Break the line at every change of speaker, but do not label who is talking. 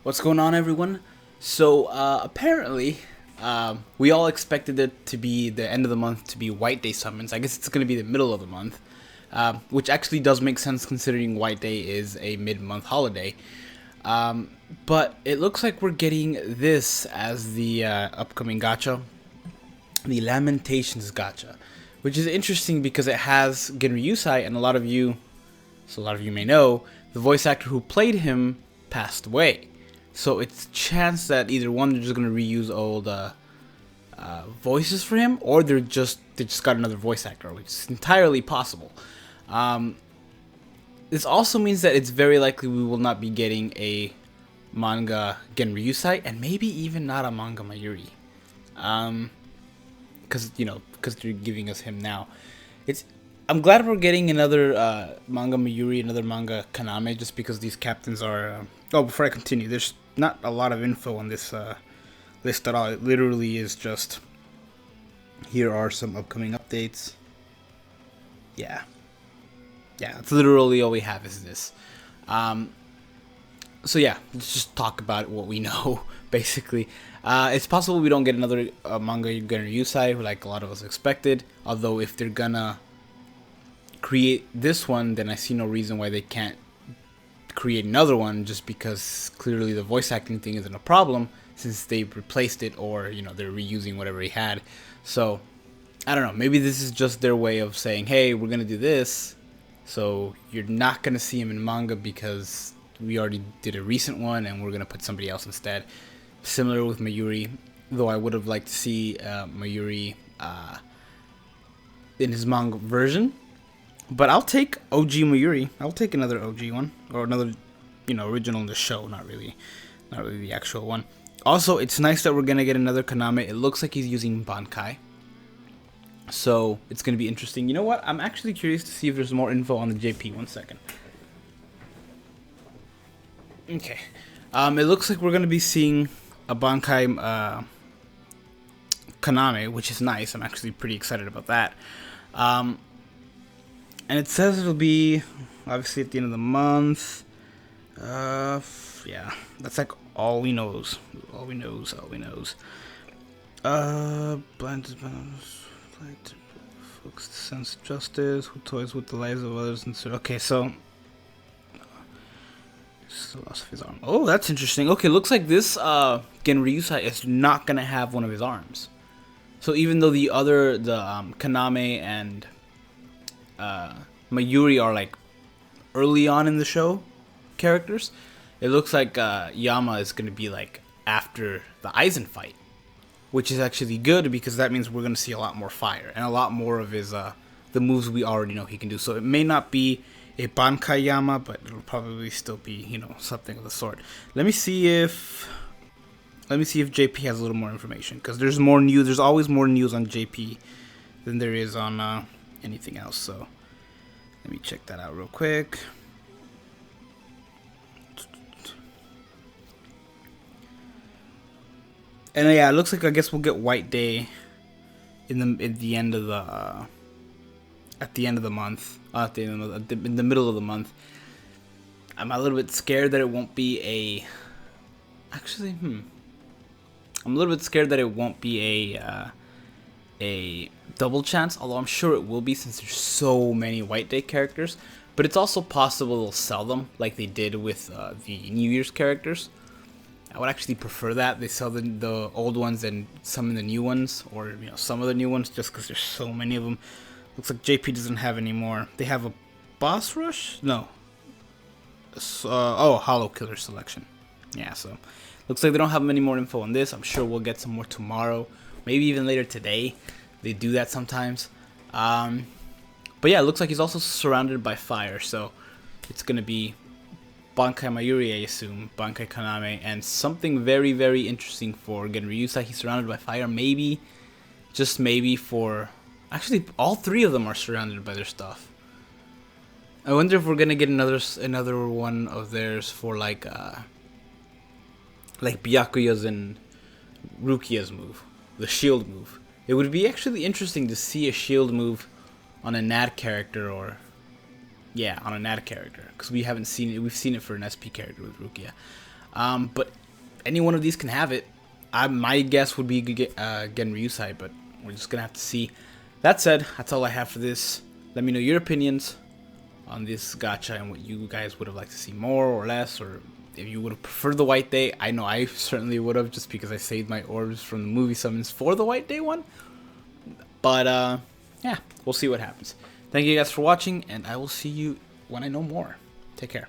What's going on, everyone? So, apparently, we all expected it to be the end of the month to be White Day summons. I guess it's going to be the middle of the month, which actually does make sense considering White Day is a mid-month holiday. But it looks like we're getting this as the upcoming gacha, the Lamentations gacha, which is interesting because it has Genry Yusai, and a lot of you may know, the voice actor who played him passed away. So it's a chance that either one, they're just gonna reuse old voices for him, or they just got another voice actor, which is entirely possible. This also means that it's very likely we will not be getting a manga Genry Yusai, and maybe even not a manga Mayuri, because they're giving us him now. I'm glad we're getting another manga Mayuri, another manga Kaname, just because these captains are. Before I continue, there's not a lot of info on this list at all. It literally is just, here are some upcoming updates. Yeah, that's literally all we have is this. So yeah, let's just talk about what we know, basically. It's possible we don't get another manga Genry Yusai, like a lot of us expected. Although if they're gonna create this one, then I see no reason why they can't create another one, just because clearly the voice acting thing isn't a problem since they replaced it, or they're reusing whatever he had. So I don't know, maybe this is just their way of saying, hey, we're gonna do this, so you're not gonna see him in manga because we already did a recent one and we're gonna put somebody else instead. Similar with Mayuri, though I would have liked to see Mayuri in his manga version. But I'll take OG Mayuri. I'll take another OG one, or another, original in the show. Not really the actual one. Also, it's nice that we're gonna get another Kaname. It looks like he's using Bankai, so it's gonna be interesting. You know what? I'm actually curious to see if there's more info on the JP. 1 second. Okay. It looks like we're gonna be seeing a Bankai Kaname, which is nice. I'm actually pretty excited about that. And it says it'll be obviously at the end of the month. Yeah, that's like all we knows. All we knows. Blind folks, sense of justice, who toys with the lives of others, and so. Okay, so loss of his arm. Oh, that's interesting. Okay, looks like this Genry Yusai is not gonna have one of his arms. So even though the Kaname and Mayuri are like early on in the show characters, it looks like YAMA is going to be like after the Aizen fight, which is actually good because that means we're going to see a lot more fire and a lot more of his the moves we already know he can do. So it may not be a Bankai YAMA, but it'll probably still be something of the sort. Let me see if JP has a little more information, because there's more news. There's always more news on JP than there is on anything else. So let me check that out real quick. And yeah, it looks like, I guess we'll get White Day in the end of the at the end of the month, in the middle of the month. I'm a little bit scared that it won't be I'm a little bit scared that it won't be a double chance, although I'm sure it will be since there's so many White Day characters. But it's also possible they'll sell them like they did with the New Year's characters. I would actually prefer that they sell the old ones and some of the new ones, or some of the new ones, just because there's so many of them. Looks like JP doesn't have any more. They have a boss rush? No. Hollow Killer selection. Yeah, so looks like they don't have any more info on this. I'm sure we'll get some more tomorrow, maybe even later today. They do that sometimes. But yeah, it looks like he's also surrounded by fire, so it's gonna be Bankai Mayuri, I assume, Bankai Kaname, and something very, very interesting for Genry Yusai. He's surrounded by fire, maybe, just maybe for. Actually, all three of them are surrounded by their stuff. I wonder if we're gonna get another one of theirs for like Byakuya's and Rukia's move, the shield move. It would be actually interesting to see a shield move on a NAD character, on a NAD character, because we haven't seen it. We've seen it for an SP character with Rukia. But any one of these can have it. My guess would be Genryusai, but we're just gonna have to see. That said, that's all I have for this. Let me know your opinions on this gacha and what you guys would have liked to see more or less, or if you would have preferred the White Day. I know I certainly would have, just because I saved my orbs from the movie summons for the White Day one. But yeah, we'll see what happens. Thank you guys for watching, and I will see you when I know more. Take care.